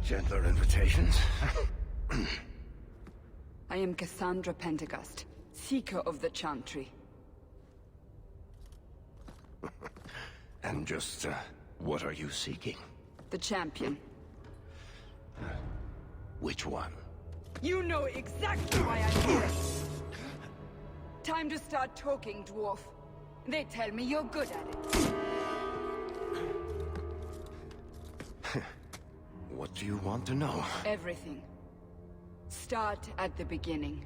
Gentler invitations? I am Cassandra Pentagust, Seeker of the Chantry. And just, what are you seeking? The champion. Which one? You know exactly why I'm here! Time to start talking, dwarf. They tell me you're good at it. What do you want to know? Everything. Start at the beginning.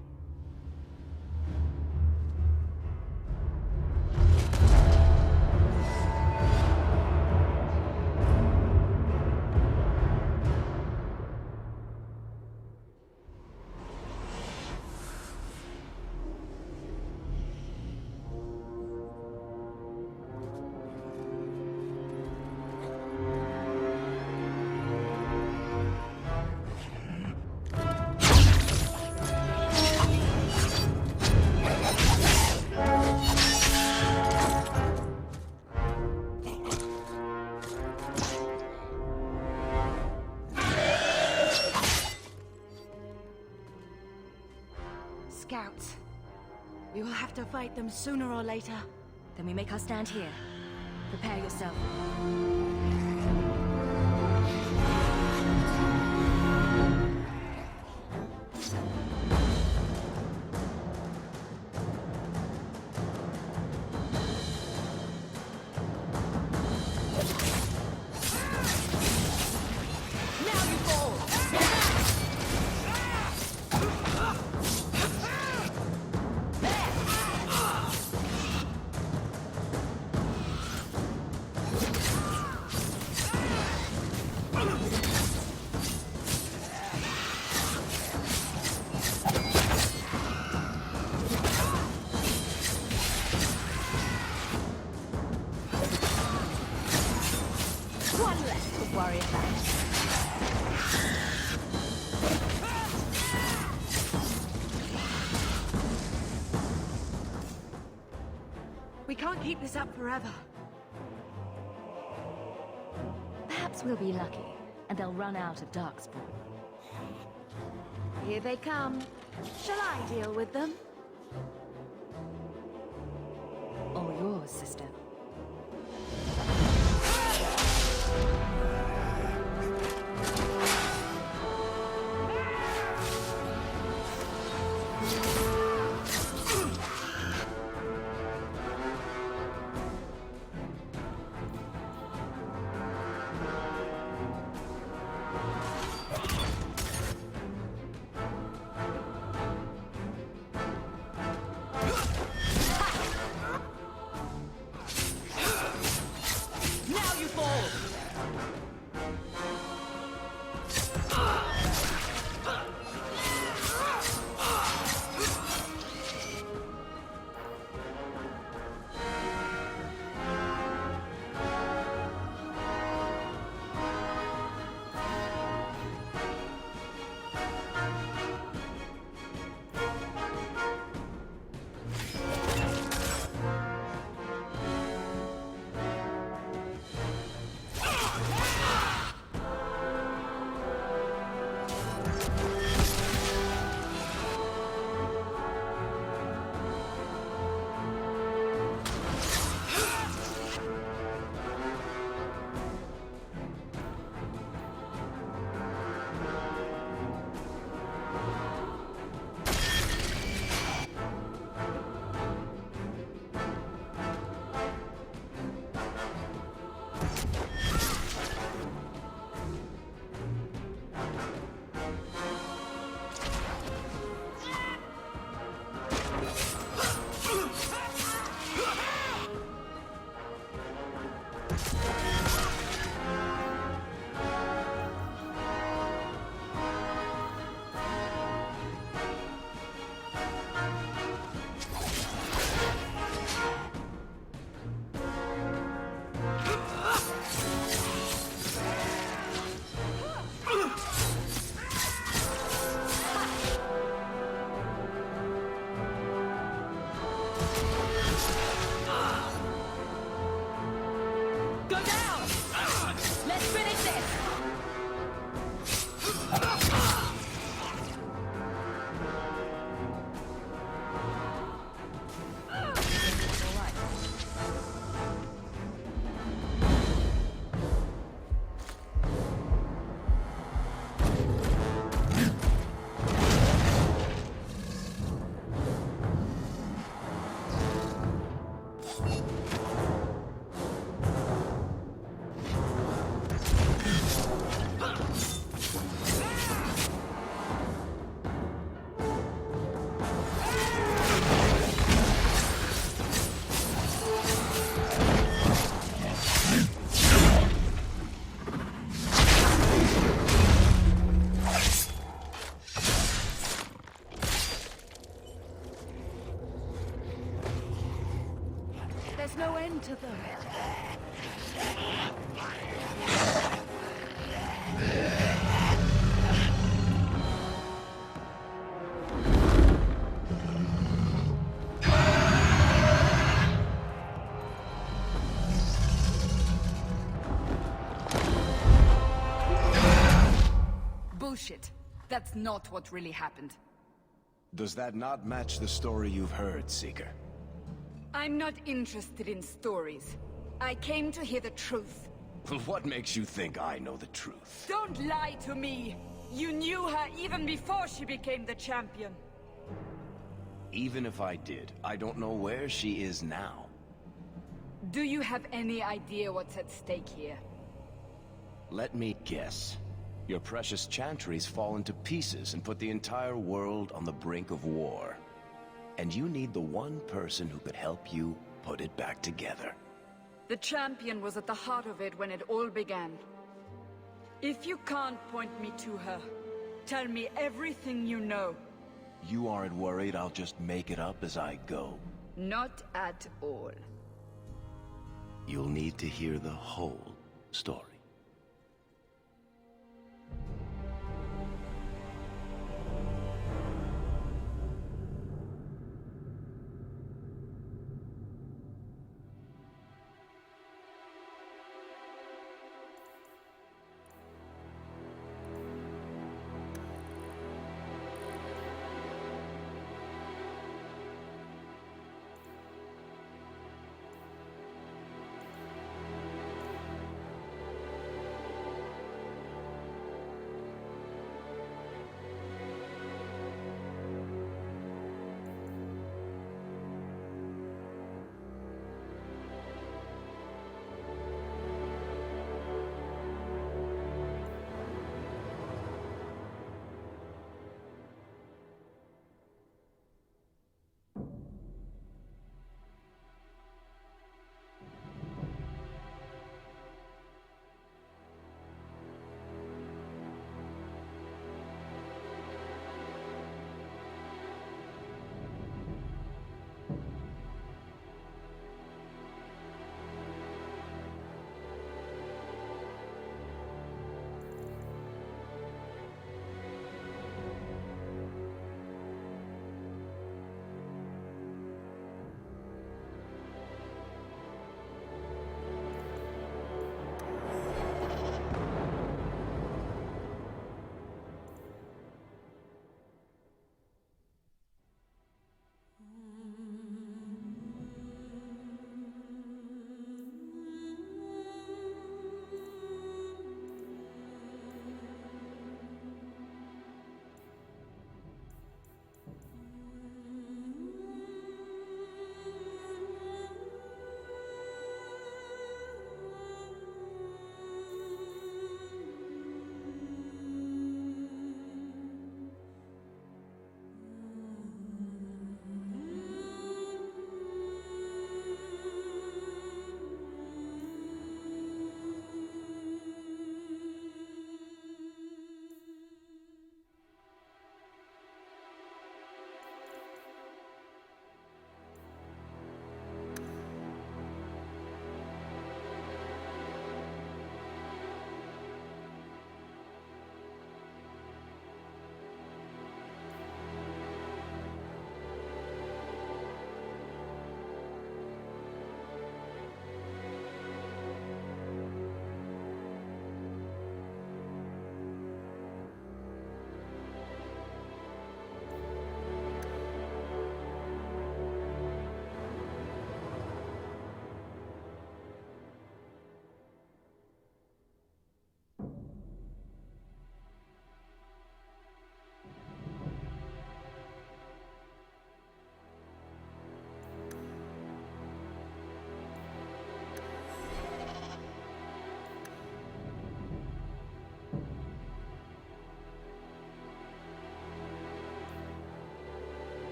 Scouts. We will have to fight them sooner or later. Then we make our stand here. Prepare yourself. One less to worry about. We can't keep this up forever. Perhaps we'll be lucky, and they'll run out of Darkspawn. Here they come. Shall I deal with them? All yours, sister. There's no end to them. Bullshit. That's not what really happened. Does that not match the story you've heard, Seeker? I'm not interested in stories. I came to hear the truth. Well, what makes you think I know the truth? Don't lie to me! You knew her even before she became the champion. Even if I did, I don't know where she is now. Do you have any idea what's at stake here? Let me guess. Your precious chantry's fallen to pieces and put the entire world on the brink of war. And you need the one person who could help you put it back together. The champion was at the heart of it when it all began. If you can't point me to her, tell me everything you know. You aren't worried I'll just make it up as I go? Not at all. You'll need to hear the whole story.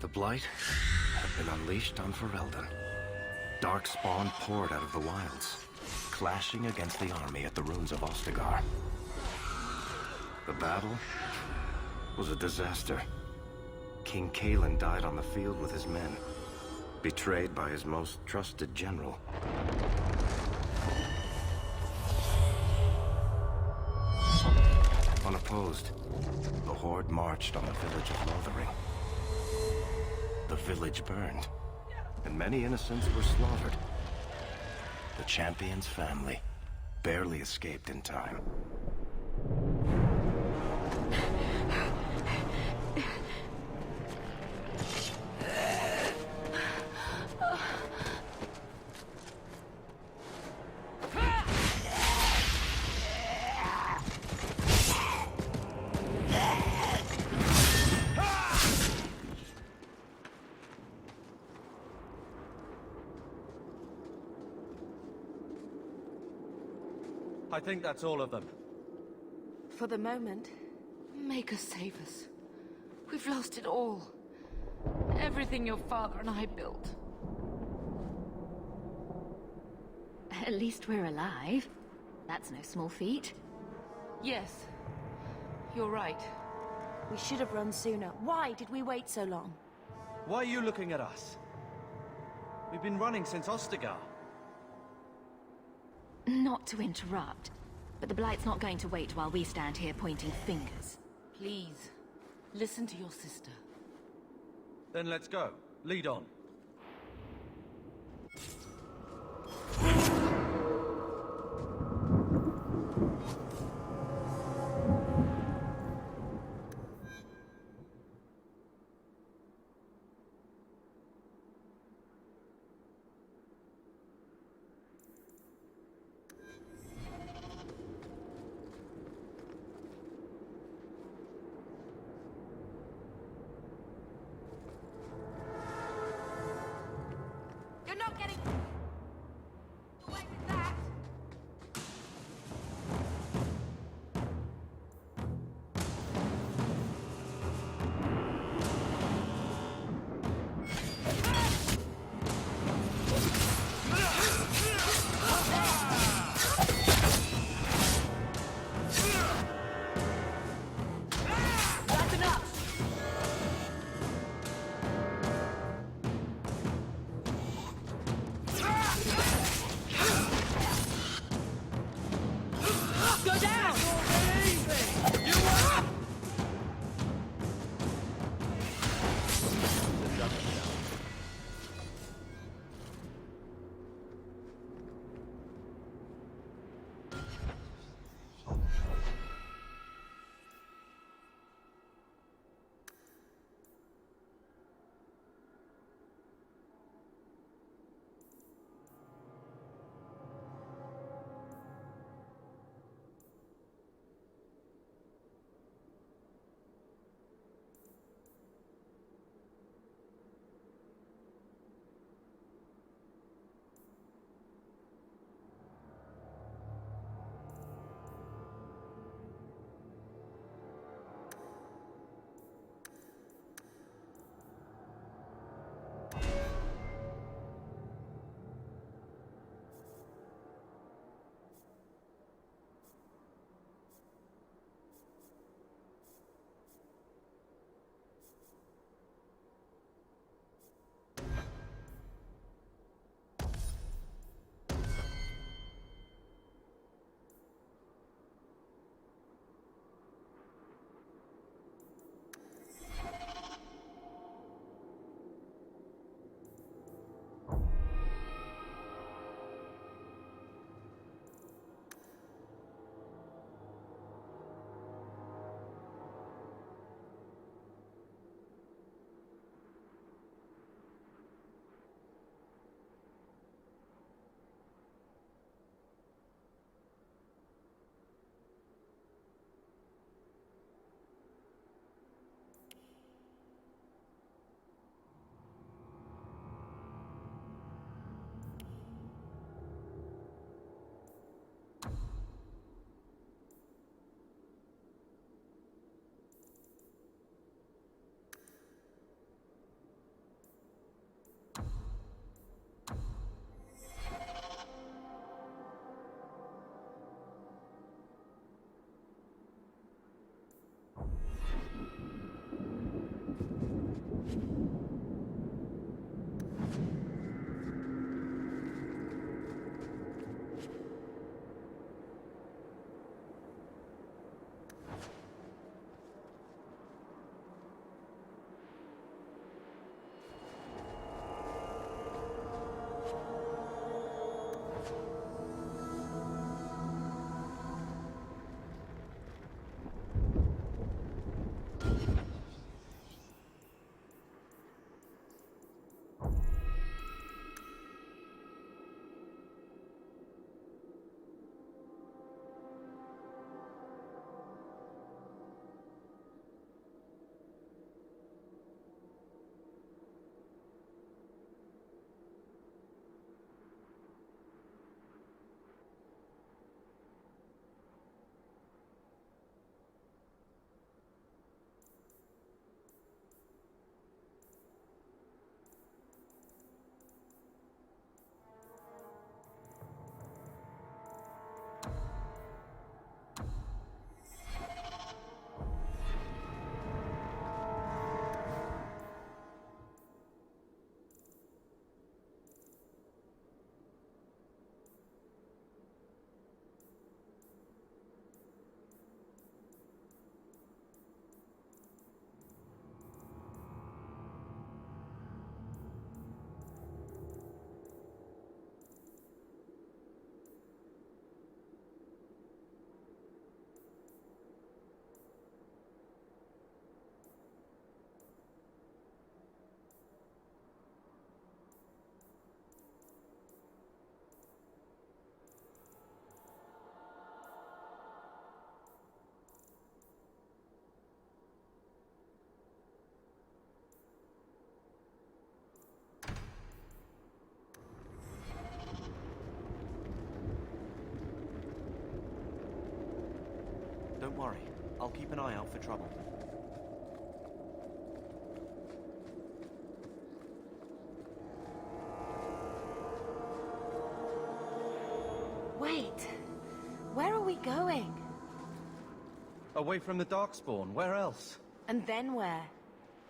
The Blight have been unleashed on Ferelden. Darkspawn poured out of the wilds, clashing against the army at the ruins of Ostagar. The battle was a disaster. King Kalen died on the field with his men, betrayed by his most trusted general. Unopposed, the Horde marched on the village of Lothering. The village burned, and many innocents were slaughtered. The Champion's family barely escaped in time. I think that's all of them. For the moment, Maker save us. We've lost it all. Everything your father and I built. At least we're alive. That's no small feat. Yes, you're right. We should have run sooner. Why did we wait so long? Why are you looking at us? We've been running since Ostagar. Not to interrupt, but the Blight's not going to wait while we stand here pointing fingers. Please, listen to your sister. Then let's go. Lead on. You're not getting away with that! Don't worry. I'll keep an eye out for trouble. Wait. Where are we going? Away from the Darkspawn, where else? And then where?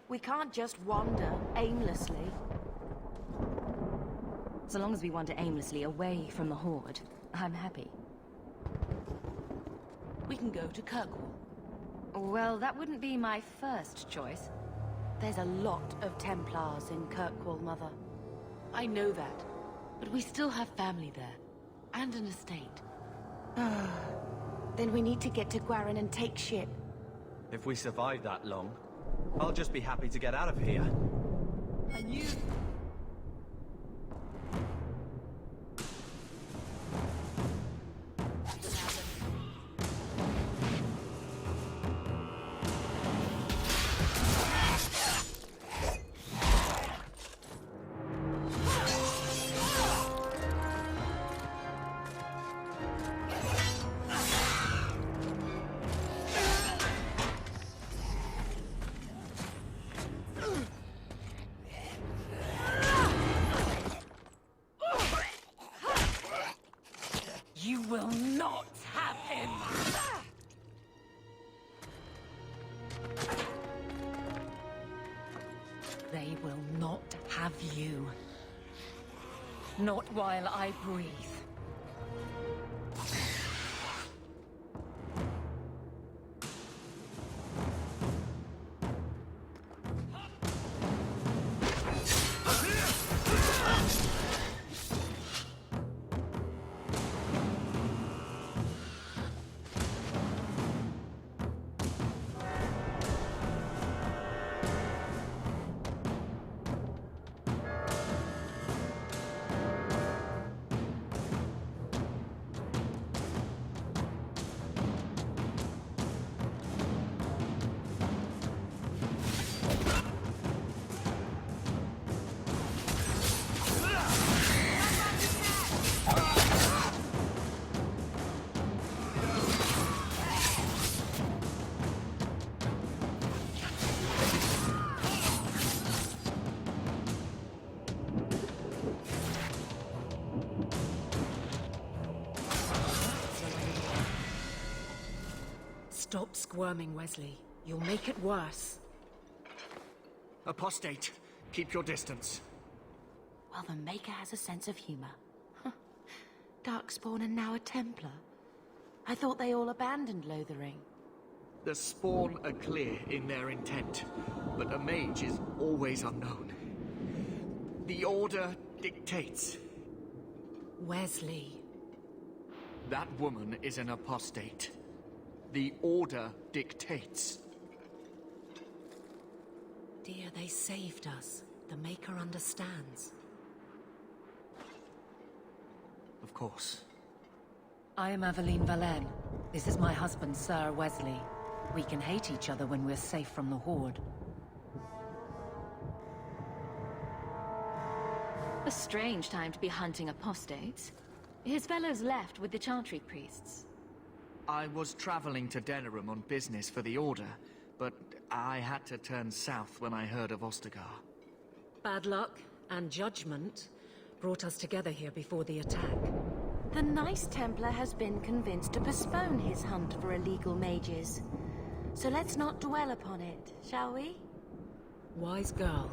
We can't just wander aimlessly. So long as we wander aimlessly away from the Horde, I'm happy. We can go to Kirkwall. Well, that wouldn't be my first choice. There's a lot of Templars in Kirkwall, Mother. I know that, but we still have family there, and an estate. Then we need to get to Gwaren and take ship. If we survive that long, I'll just be happy to get out of here. And you... You will not have him! They will not have you. Not while I breathe. Stop squirming, Wesley. You'll make it worse. Apostate, keep your distance. Well, the Maker has a sense of humor. Darkspawn and now a Templar. I thought they all abandoned Lothering. The Spawn are clear in their intent, but a mage is always unknown. The Order dictates. Wesley. That woman is an apostate. The Order dictates. Dear, they saved us. The Maker understands. Of course. I am Aveline Valenne. This is my husband, Sir Wesley. We can hate each other when we're safe from the Horde. A strange time to be hunting apostates. His fellows left with the Chantry priests. I was traveling to Denerim on business for the Order, but I had to turn south when I heard of Ostagar. Bad luck and judgment brought us together here before the attack. The nice Templar has been convinced to postpone his hunt for illegal mages. So let's not dwell upon it, shall we? Wise girl.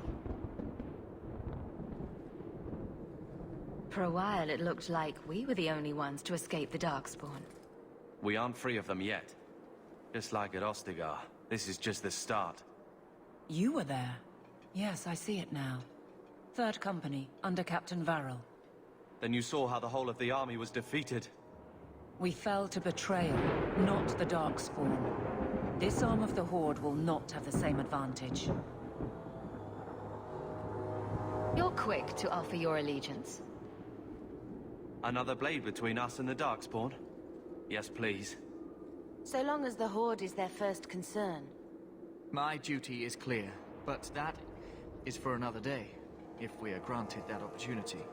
For a while, it looked like we were the only ones to escape the Darkspawn. We aren't free of them yet. Just like at Ostagar, this is just the start. You were there. Yes, I see it now. Third Company, under Captain Varel. Then you saw how the whole of the army was defeated. We fell to betrayal, not the Darkspawn. This arm of the Horde will not have the same advantage. You're quick to offer your allegiance. Another blade between us and the Darkspawn? Yes, please. So long as the Horde is their first concern. My duty is clear, but that is for another day, if we are granted that opportunity.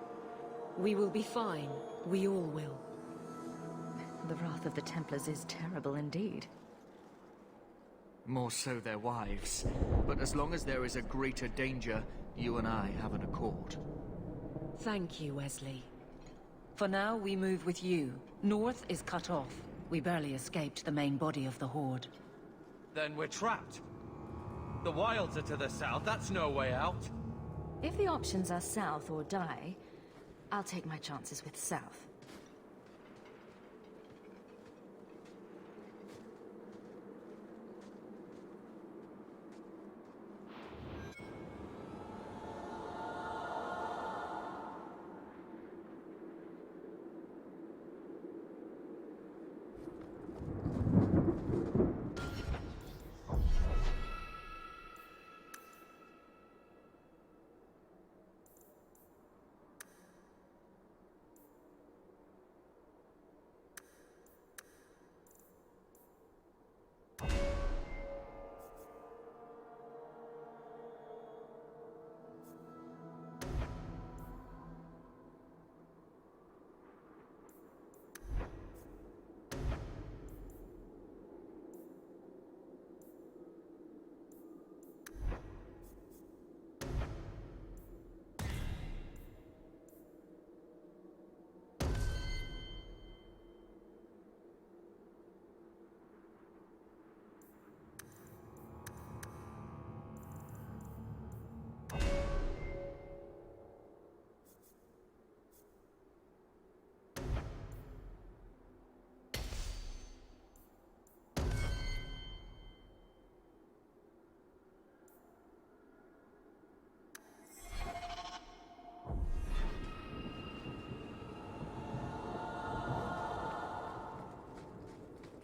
We will be fine. We all will. The wrath of the Templars is terrible indeed. More so their wives. But as long as there is a greater danger, you and I have an accord. Thank you, Wesley. For now, we move with you. North is cut off. We barely escaped the main body of the Horde. Then we're trapped. The wilds are to the south, that's no way out. If the options are south or die, I'll take my chances with south.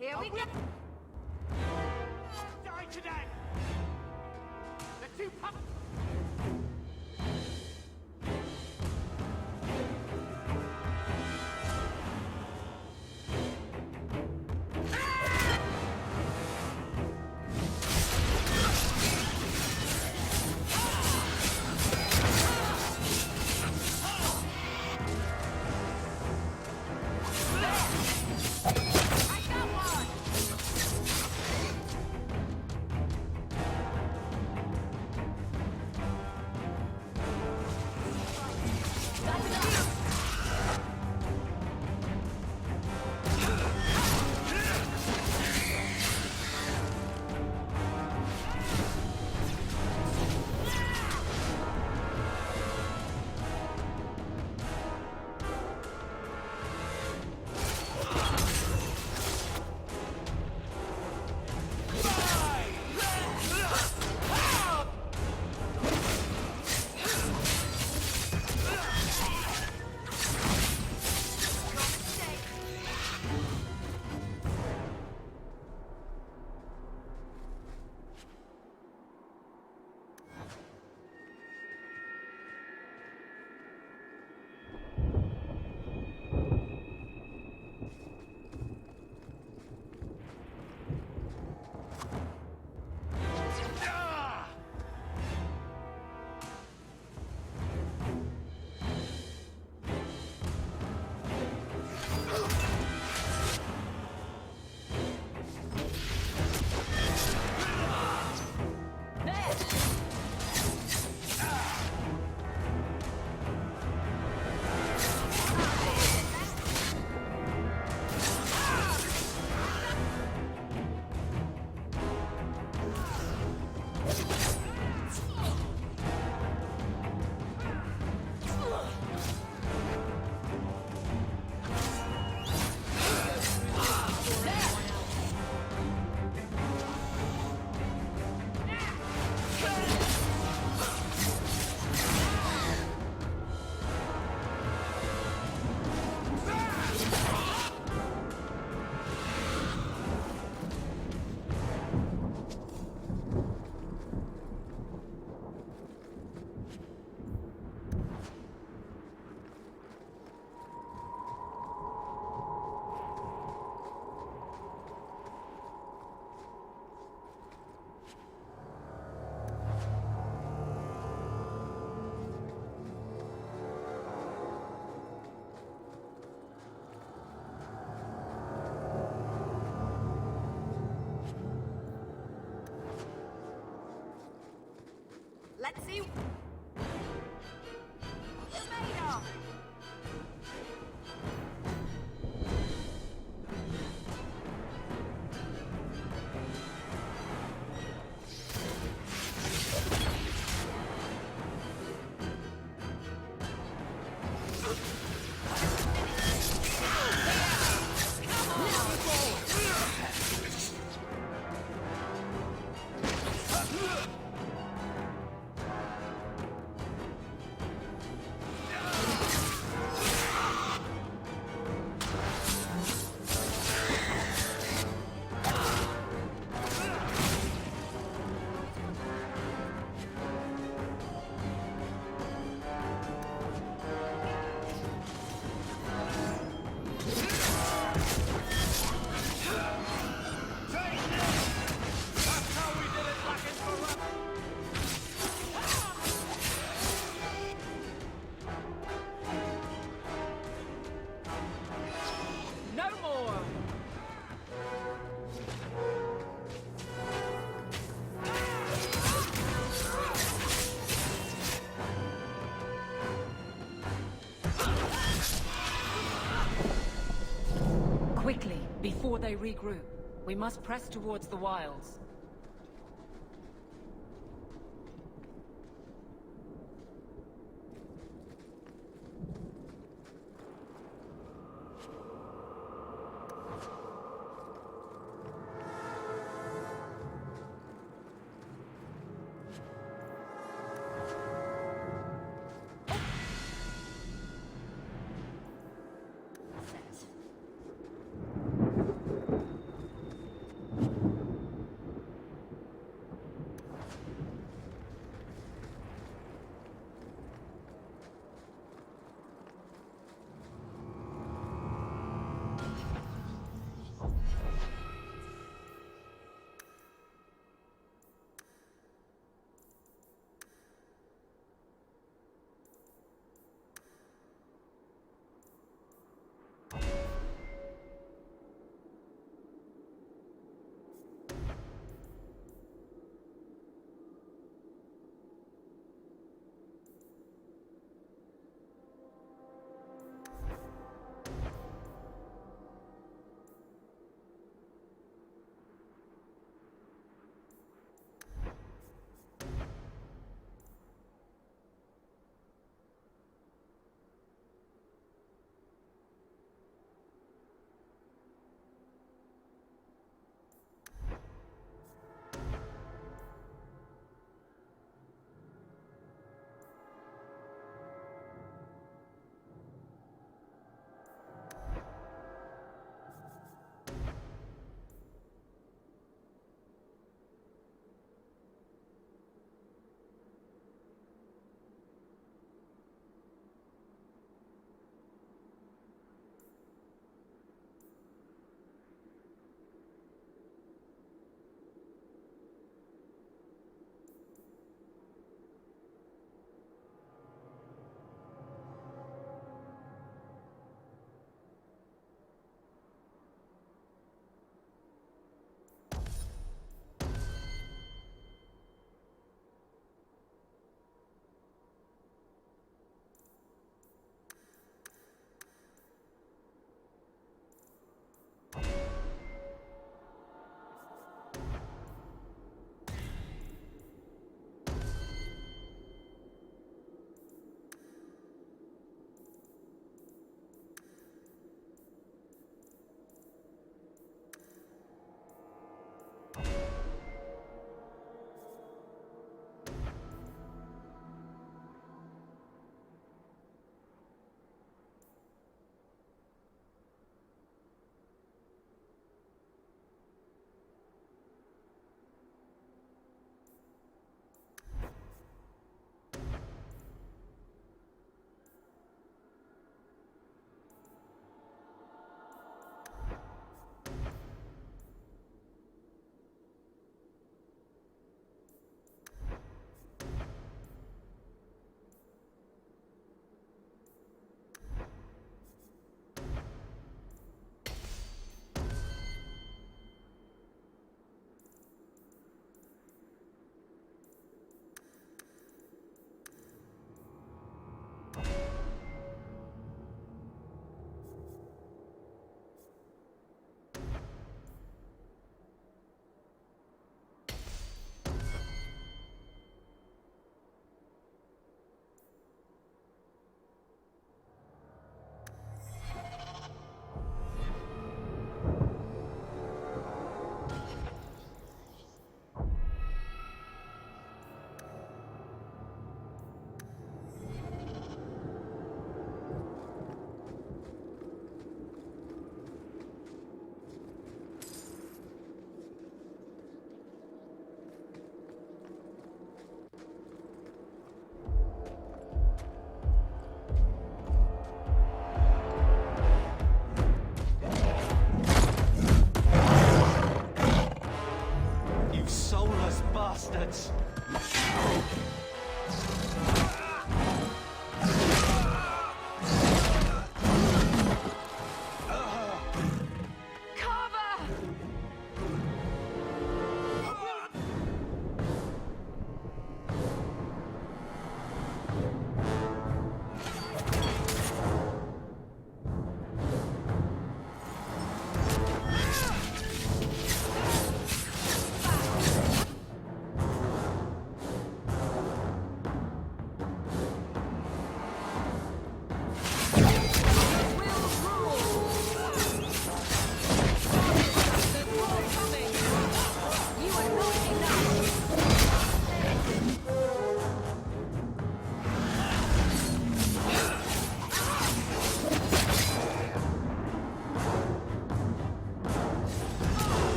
Here we go! Die today! The two pup... Let's see... No more! Quickly, before they regroup. We must press towards the wilds.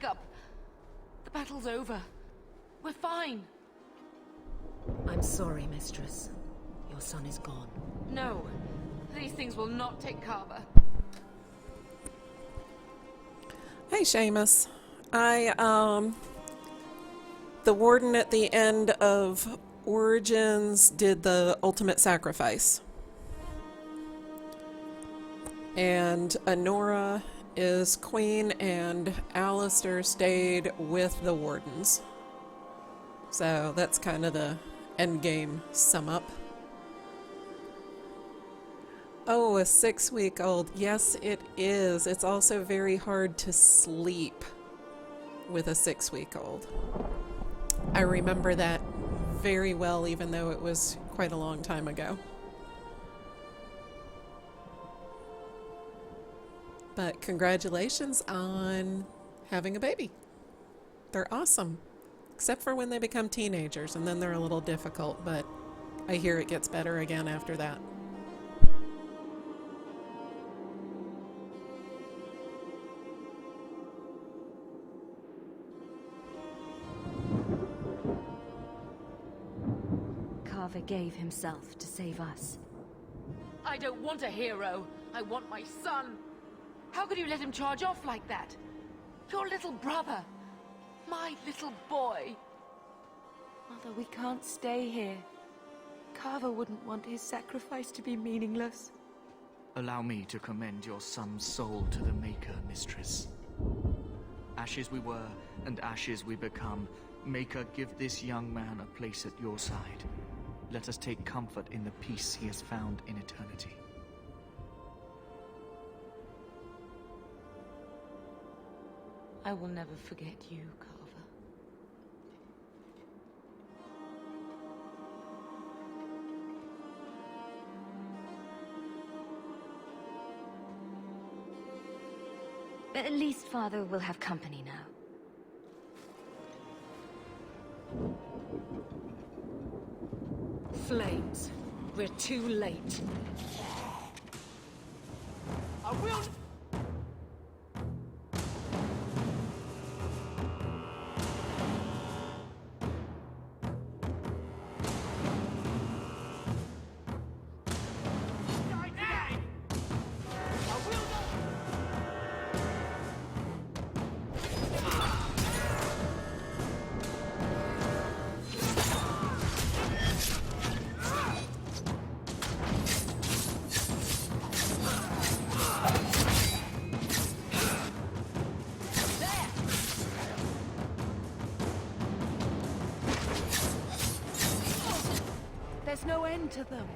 wake up. The battle's over. We're fine. I'm sorry, Mistress. Your son is gone. No, these things will not take Carver. Hey, Seamus. The Warden at the end of Origins did the ultimate sacrifice. And Anora is queen and Alistair stayed with the Wardens. So that's kind of the endgame sum up. Oh, a 6-week-old. Yes, it is. It's also very hard to sleep with a 6-week-old. I remember that very well, even though it was quite a long time ago. But congratulations on having a baby. They're awesome. Except for when they become teenagers, and then they're a little difficult, but I hear it gets better again after that. Carver gave himself to save us. I don't want a hero. I want my son. How could you let him charge off like that? Your little brother. My little boy. Mother, we can't stay here. Carver wouldn't want his sacrifice to be meaningless. Allow me to commend your son's soul to the Maker, Mistress. Ashes we were, and ashes we become. Maker, give this young man a place at your side. Let us take comfort in the peace he has found in eternity. I will never forget you, Carver. But at least Father will have company now. Flames. We're too late. I will... There's no end to them.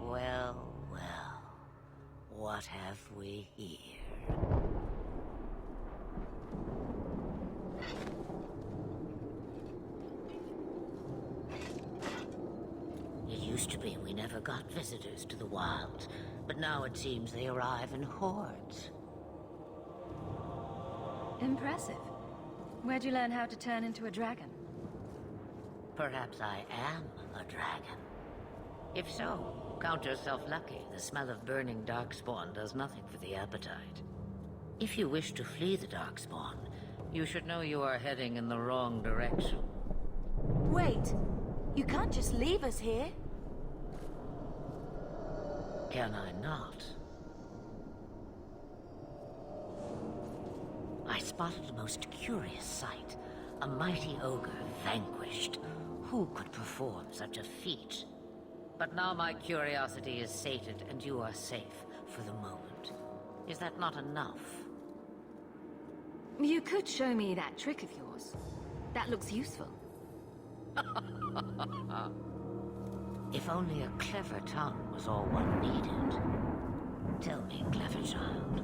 Well, well, what have we here? It used to be we never got visitors to the wilds, but now it seems they arrive in hordes. Impressive. Where'd you learn how to turn into a dragon? Perhaps I am a dragon. If so, count yourself lucky. The smell of burning darkspawn does nothing for the appetite. If you wish to flee the darkspawn, you should know you are heading in the wrong direction. Wait, you can't just leave us here. Can I not? I spotted a most curious sight. A mighty ogre vanquished. Who could perform such a feat? But now my curiosity is sated, and you are safe for the moment. Is that not enough? You could show me that trick of yours. That looks useful. If only a clever tongue was all one needed. Tell me, clever child,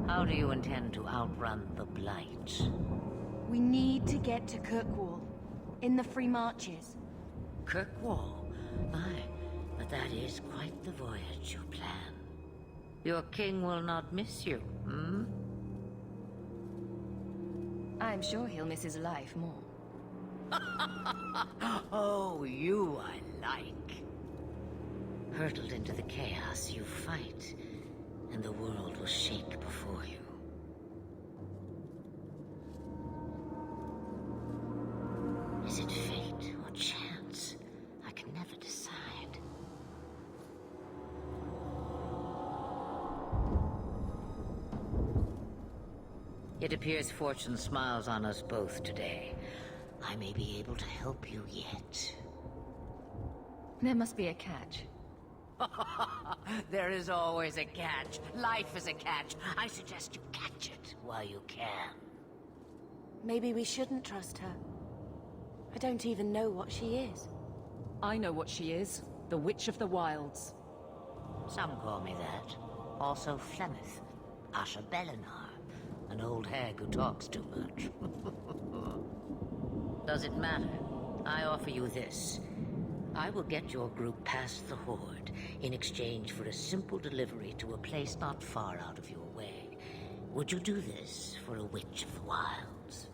how do you intend to outrun the Blight? We need to get to Kirkwall, in the Free Marches. Kirkwall? Aye, but that is quite the voyage you plan. Your king will not miss you, hmm? I'm sure he'll miss his life more. Oh, you I like. Hurtled into the chaos, you fight, and the world will shake before you. Is it fate or chance? I can never decide. It appears fortune smiles on us both today. I may be able to help you yet. There must be a catch. There is always a catch. Life is a catch. I suggest you catch it while you can. Maybe we shouldn't trust her. I don't even know what she is. I know what she is. The Witch of the Wilds. Some call me that. Also Flemeth, Asha Belinar, an old hag who talks too much. Does it matter? I offer you this. I will get your group past the Horde in exchange for a simple delivery to a place not far out of your way. Would you do this for a Witch of the Wilds?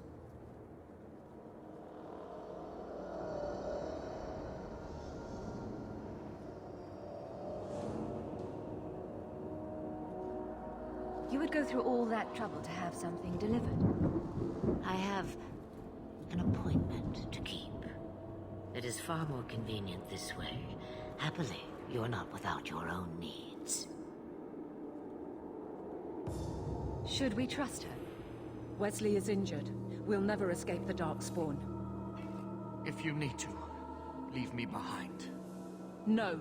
You would go through all that trouble to have something delivered? I have an appointment to keep. It is far more convenient this way. Happily, you're not without your own needs. Should we trust her? Wesley is injured. We'll never escape the Darkspawn. If you need to, leave me behind. No.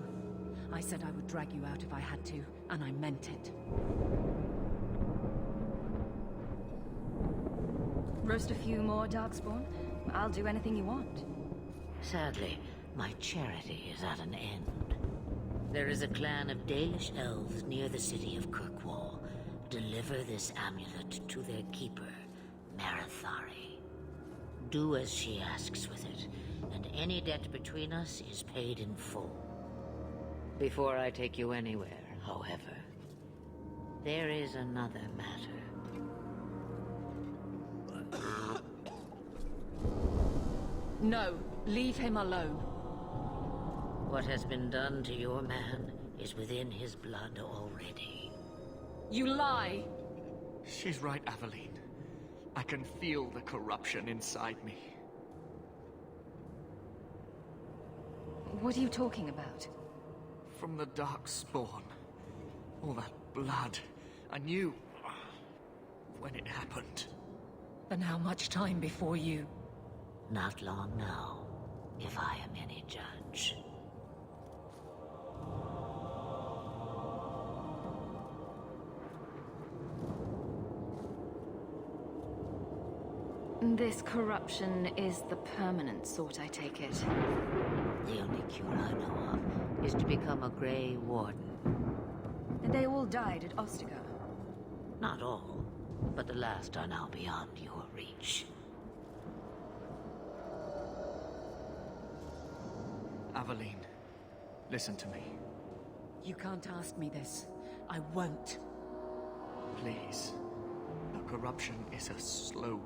I said I would drag you out if I had to, and I meant it. Roast a few more Darkspawn? I'll do anything you want. Sadly, my charity is at an end. There is a clan of Dalish elves near the city of Kirkwall. Deliver this amulet to their keeper, Marithari. Do as she asks with it, and any debt between us is paid in full. Before I take you anywhere, however, there is another matter. No, leave him alone. What has been done to your man is within his blood already. You lie! She's right, Aveline. I can feel the corruption inside me. What are you talking about? From the Darkspawn. All that blood. I knew when it happened. And how much time before you? Not long now, if I am any judge. This corruption is the permanent sort, I take it. The only cure I know of is to become a Grey Warden. And they all died at Ostagar. Not all, but the last are now beyond your reach. Aveline, listen to me. You can't ask me this. I won't. Please. The corruption is a slow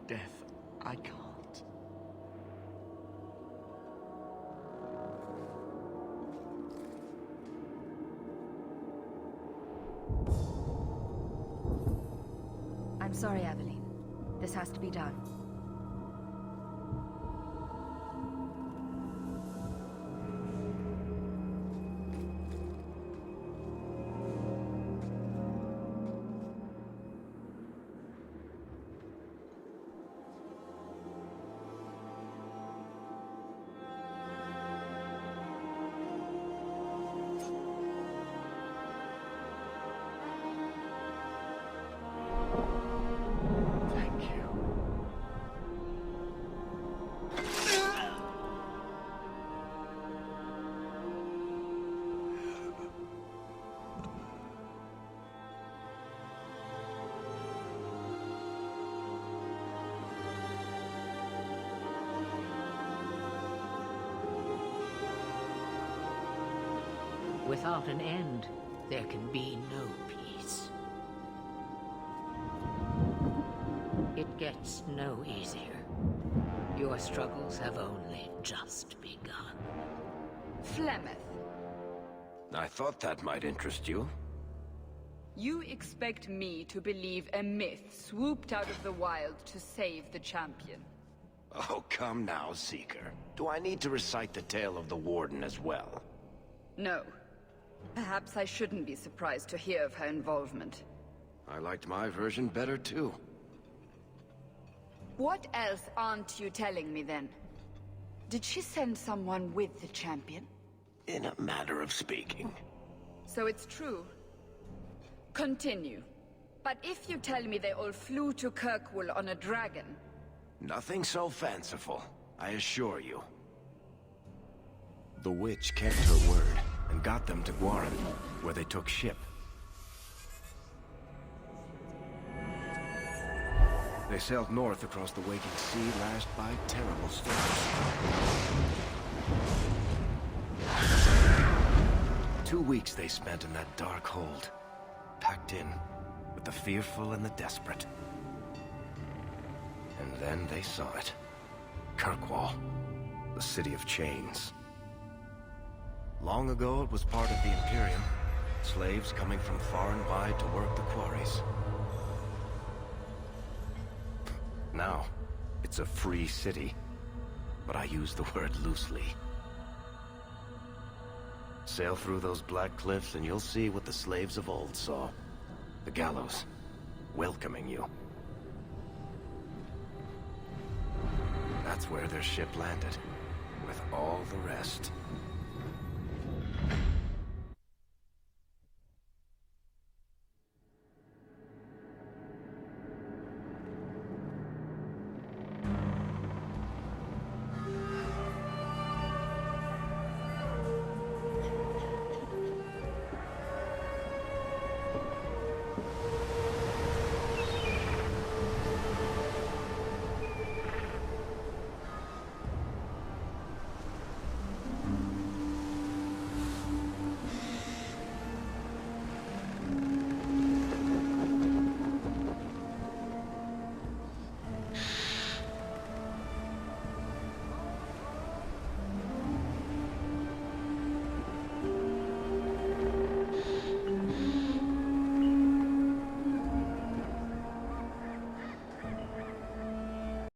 death. I can't. I'm sorry, Aveline. This has to be done. Without an end, there can be no peace. It gets no easier. Your struggles have only just begun. Flemeth, I thought that might interest you. you expect me to believe a myth swooped out of the wild to save the champion? Oh, come now, Seeker. Do I need to recite the tale of the Warden as well? No. Perhaps I shouldn't be surprised to hear of her involvement. I liked my version better, too. What else aren't you telling me, then? Did she send someone with the champion? In a manner of speaking. So it's true. Continue. But if you tell me they all flew to Kirkwall on a dragon... Nothing so fanciful, I assure you. The witch kept her word, and got them to Gwaren, where they took ship. They sailed north across the waking sea, lashed by terrible storms. 2 weeks they spent in that dark hold, packed in with the fearful and the desperate. And then they saw it. Kirkwall, the city of chains. Long ago it was part of the Imperium, slaves coming from far and wide to work the quarries. Now, it's a free city, but I use the word loosely. Sail through those black cliffs and you'll see what the slaves of old saw. The gallows, welcoming you. That's where their ship landed, with all the rest.